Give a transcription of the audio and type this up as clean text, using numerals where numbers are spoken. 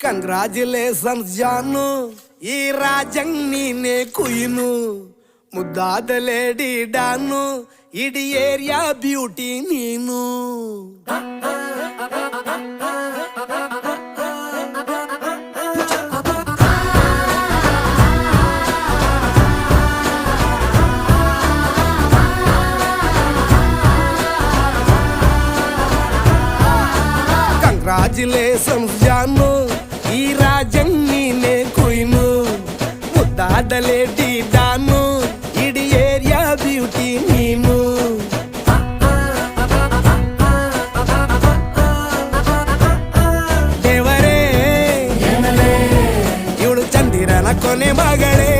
Congratulations ಜಾನು, ಈ ರಾಜಂಗ್ ನೀನೆ ಕುಯ್ನು, ಮುದ್ದಾದ ಲೇಡಿ ಡಾನು, ಇಡೀ ಏರಿಯಾ ಬ್ಯೂಟಿ ನೀನು. ಕಂಗ್ರಾಚುಲೇಷನ್ಸ್ ಜಾನು, ಈ ರಾಜಂಗ್ ನೀನೆ ಕುಯ್ನು, ಮುದ್ದಾದ ಲೇಡಿ ಡಾನು, ಇಡೀ ಏರಿಯಾ ಬ್ಯೂಟಿ ನೀನು. ದೇವರೇ ಇವಳು ಚಂದಿರನ ಕೊನೆ ಮಗಳೇ.